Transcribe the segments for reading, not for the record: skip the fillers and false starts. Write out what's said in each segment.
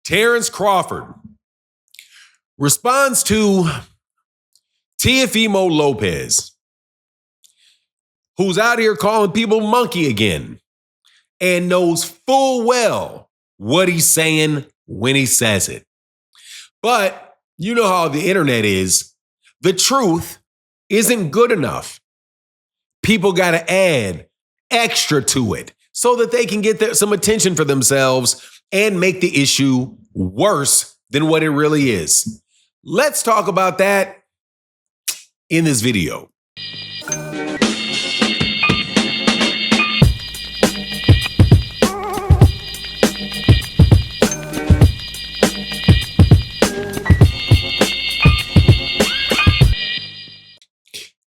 Terence Crawford responds to Teofimo Lopez, who's out here calling people monkey again and knows full well what he's saying when he says it. But you know how the internet is. The truth isn't good enough. People got to add extra to it so that they can get some attention for themselves and make the issue worse than what it really is. Let's talk about that in this video.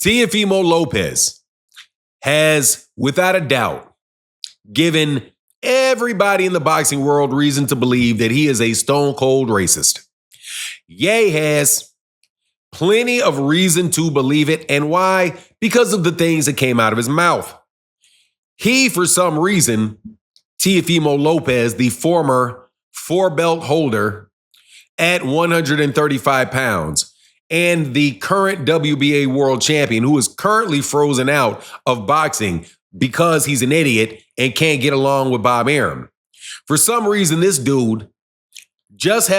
Teofimo Lopez has, without a doubt, given everybody in the boxing world reason to believe that he is a stone cold racist. Ye has plenty of reason to believe it. And why? Because of the things that came out of his mouth. He, for some reason, Teofimo Lopez, the former 4-belt holder at 135 pounds, and the current WBA world champion, who is currently frozen out of boxing because he's an idiot and can't get along with Bob Arum. For some reason, this dude just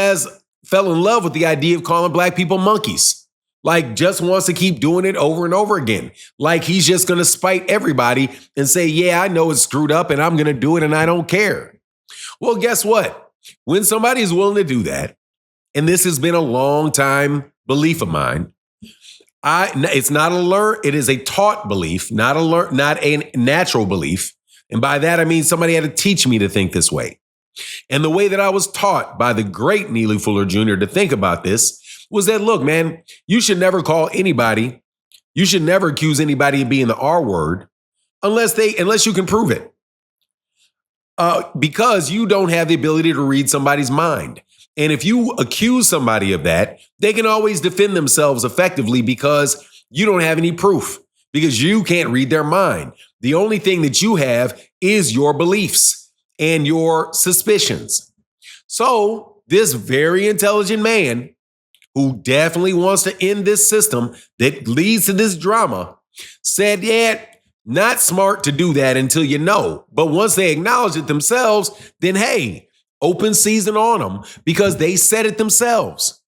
fell in love with the idea of calling black people monkeys. Like, just wants to keep doing it over and over again. Like, he's just going to spite everybody and say, yeah, I know it's screwed up and I'm going to do it and I don't care. Well, guess what? When somebody is willing to do that, and this has been a long time belief of mine, it's not a learned, it is a taught belief, not a natural belief. And by that, I mean somebody had to teach me to think this way. And the way that I was taught by the great Neely Fuller Jr. to think about this was that, look, man, you should never accuse anybody of being the R word unless you can prove it. Because you don't have the ability to read somebody's mind. And if you accuse somebody of that, they can always defend themselves effectively because you don't have any proof, because you can't read their mind. The only thing that you have is your beliefs and your suspicions. So this very intelligent man, who definitely wants to end this system that leads to this drama, said, yeah, not smart to do that until you know. But once they acknowledge it themselves, then hey, open season on them, because they said it themselves.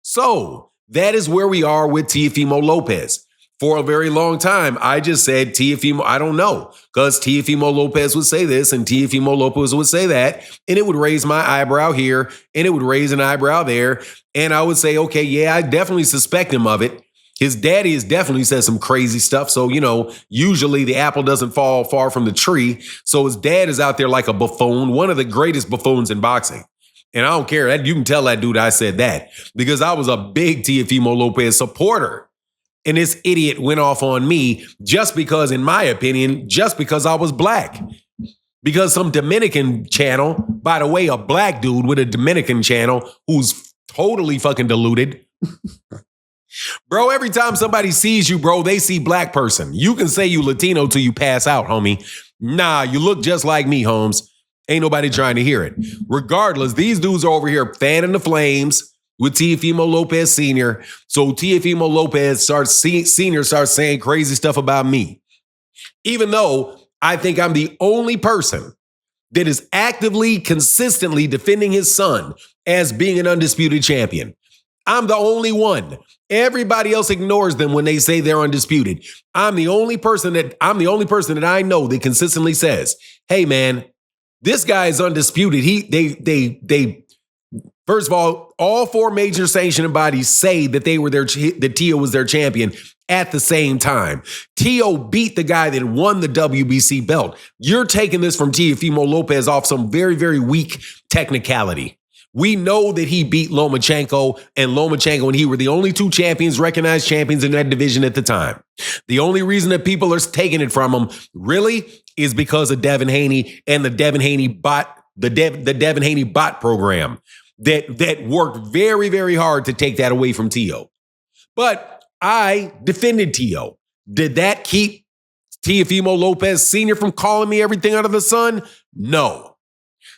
So that is where we are with Teofimo Lopez. For a very long time, I just said Teofimo, I don't know, because Teofimo Lopez would say this and Teofimo Lopez would say that, and it would raise my eyebrow here and it would raise an eyebrow there. And I would say, okay, yeah, I definitely suspect him of it. His daddy has definitely said some crazy stuff. So, usually the apple doesn't fall far from the tree. So his dad is out there like a buffoon, one of the greatest buffoons in boxing. And I don't care. You can tell that dude I said that, because I was a big Teofimo Lopez supporter. And this idiot went off on me just because, in my opinion, just because I was black. Because some Dominican channel, by the way, a black dude with a Dominican channel who's totally fucking deluded. Bro, every time somebody sees you, bro, they see black person. You can say you Latino till you pass out, homie. Nah, you look just like me, Holmes. Ain't nobody trying to hear it. Regardless, these dudes are over here fanning the flames with Teofimo Lopez Sr. So Teofimo Lopez Sr. starts saying crazy stuff about me. Even though I think I'm the only person that is actively, consistently defending his son as being an undisputed champion. I'm the only one. Everybody else ignores them when they say they're undisputed. I'm the only person that I know that consistently says, "Hey, man, this guy is undisputed." First of all 4 major sanctioning bodies say that that Teo was their champion at the same time. Teo beat the guy that won the WBC belt. You're taking this from Teofimo Lopez off some very, very weak technicality. We know that he beat Lomachenko, and Lomachenko and he were the only 2 recognized champions in that division at the time. The only reason that people are taking it from him really is because of Devin Haney and the Devin Haney bot program that worked very, very hard to take that away from Teo. But I defended Teo. Did that keep Teofimo Lopez Sr. from calling me everything under the sun? No.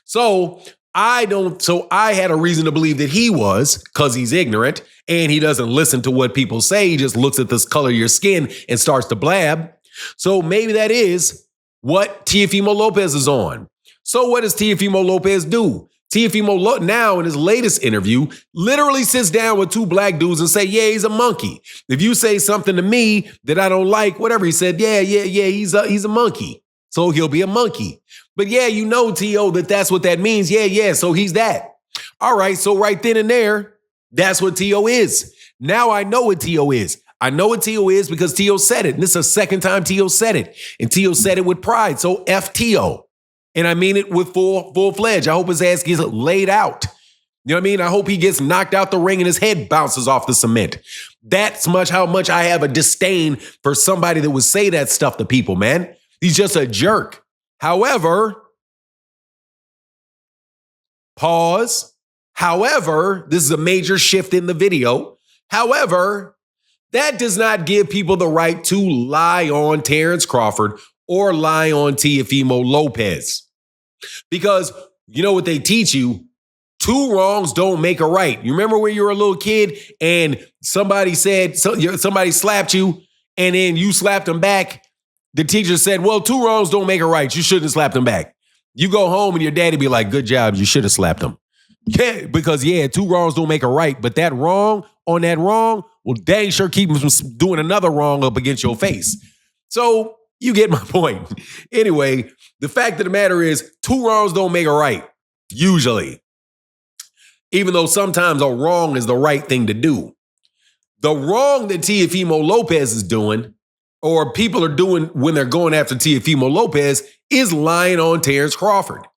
So So I had a reason to believe that he was, because he's ignorant and he doesn't listen to what people say. He just looks at this color of your skin and starts to blab. So maybe that is what Teofimo Lopez is on. So what does Teofimo Lopez do? Teofimo now in his latest interview literally sits down with two black dudes and say, yeah, he's a monkey. If you say something to me that I don't like, whatever, he said, yeah, he's a monkey. So he'll be a monkey. But yeah, you know, T.O., that's what that means. Yeah, so he's that. All right, so right then and there, that's what T.O. is. Now I know what T.O. is. I know what T.O. is because T.O. said it. And this is the second time T.O. said it. And T.O. said it with pride. So F T.O. And I mean it with full-fledged. I hope his ass gets laid out. You know what I mean? I hope he gets knocked out the ring and his head bounces off the cement. That's how much I have a disdain for somebody that would say that stuff to people, man. He's just a jerk. However, pause. However, this is a major shift in the video. However, that does not give people the right to lie on Terence Crawford or lie on Teofimo Lopez. Because you know what they teach you? Two wrongs don't make a right. You remember when you were a little kid and somebody slapped you and then you slapped them back? The teacher said, well, two wrongs don't make a right. You shouldn't have slapped him back. You go home and your daddy be like, good job. You should have slapped him. Yeah, because two wrongs don't make a right. But that wrong on that wrong will dang sure keep him from doing another wrong up against your face. So you get my point. Anyway, the fact of the matter is two wrongs don't make a right. Usually. Even though sometimes a wrong is the right thing to do. The wrong that Teofimo Lopez is doing, or people are doing when they're going after Teofimo Lopez, is lying on Terence Crawford.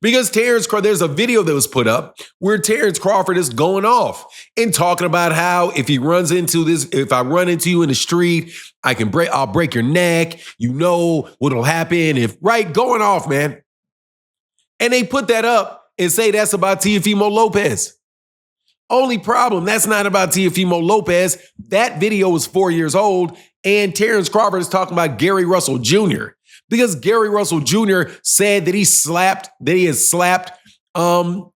Because there's a video that was put up where Terence Crawford is going off and talking about how if I run into you in the street, I'll break your neck. You know what'll happen going off, man. And they put that up and say that's about Teofimo Lopez. Only problem, that's not about Teofimo Lopez. That video was 4 years old. And Terence Crawford is talking about Gary Russell Jr. Because Gary Russell Jr. said that he has slapped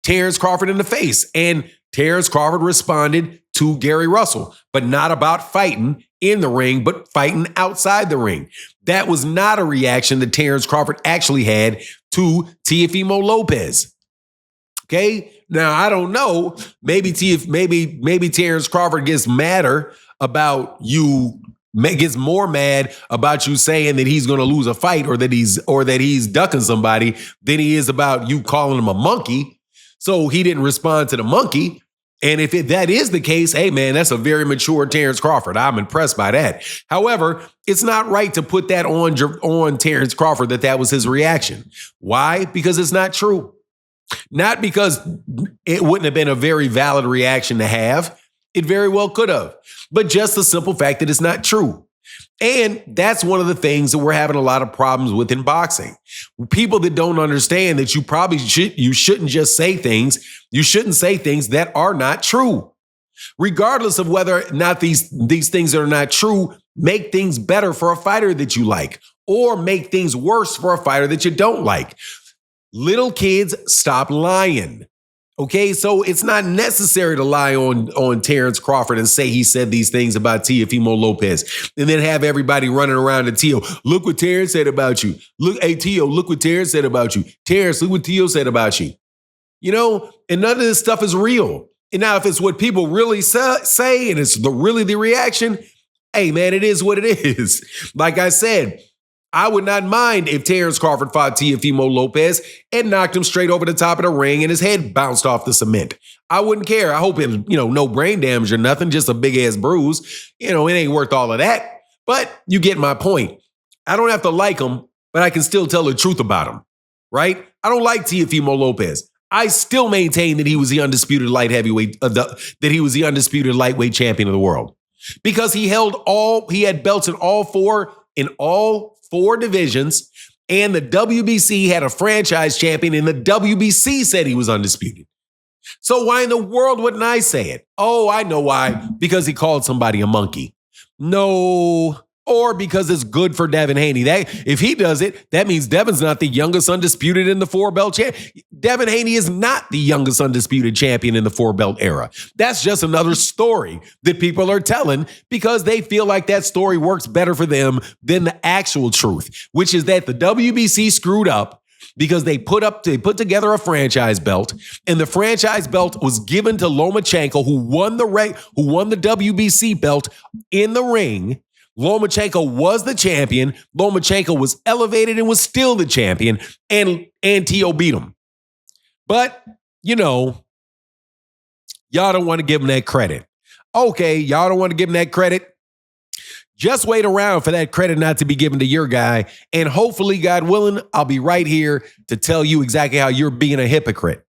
Terence Crawford in the face. And Terence Crawford responded to Gary Russell, but not about fighting in the ring, but fighting outside the ring. That was not a reaction that Terence Crawford actually had to Teofimo Lopez. Okay? Now, I don't know. Maybe Terence Crawford gets madder about you, gets more mad about you saying that he's going to lose a fight or that he's ducking somebody than he is about you calling him a monkey. So he didn't respond to the monkey. And if that is the case, hey, man, that's a very mature Terence Crawford. I'm impressed by that. However, it's not right to put that on Terence Crawford that was his reaction. Why? Because it's not true. Not because it wouldn't have been a very valid reaction to have. It very well could have. But just the simple fact that it's not true. And that's one of the things that we're having a lot of problems with in boxing. People that don't understand that you shouldn't just say things. You shouldn't say things that are not true. Regardless of whether or not these things that are not true make things better for a fighter that you like or make things worse for a fighter that you don't like. Little kids, stop lying. Okay, so it's not necessary to lie on Terence Crawford and say he said these things about Teofimo Lopez and then have everybody running around to Teo. Look what Terence said about you. Hey, Teo, look what Terence said about you. Terence, look what Teo said about you. You know, and none of this stuff is real. And now if it's what people really say and it's really the reaction, hey, man, it is what it is. Like I said, I would not mind if Terence Crawford fought Teofimo Lopez and knocked him straight over the top of the ring and his head bounced off the cement. I wouldn't care. I hope it was, no brain damage or nothing, just a big ass bruise. It ain't worth all of that. But you get my point. I don't have to like him, but I can still tell the truth about him, right? I don't like Teofimo Lopez. I still maintain that he was the undisputed light heavyweight, that he was the undisputed lightweight champion of the world because he had belts in all four divisions, and the WBC had a franchise champion, and the WBC said he was undisputed. So why in the world wouldn't I say it? Oh, I know why. Because he called somebody a monkey. No. or because it's good for Devin Haney. If he does it, that means Devin's not the youngest undisputed in the 4-belt champ. Devin Haney is not the youngest undisputed champion in the 4-belt era. That's just another story that people are telling because they feel like that story works better for them than the actual truth, which is that the WBC screwed up because they put together a franchise belt, and the franchise belt was given to Lomachenko, who won the WBC belt in the ring. Lomachenko was the champion. Lomachenko was elevated and was still the champion, and Teo beat him. But, y'all don't want to give him that credit. Okay, y'all don't want to give him that credit. Just wait around for that credit not to be given to your guy. And hopefully, God willing, I'll be right here to tell you exactly how you're being a hypocrite.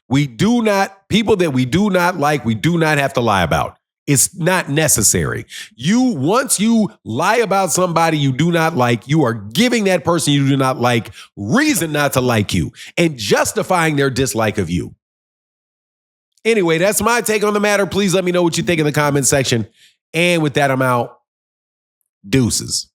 People that we do not like, we do not have to lie about. It's not necessary. Once you lie about somebody you do not like, you are giving that person you do not like reason not to like you and justifying their dislike of you. Anyway, that's my take on the matter. Please let me know what you think in the comment section. And with that, I'm out. Deuces.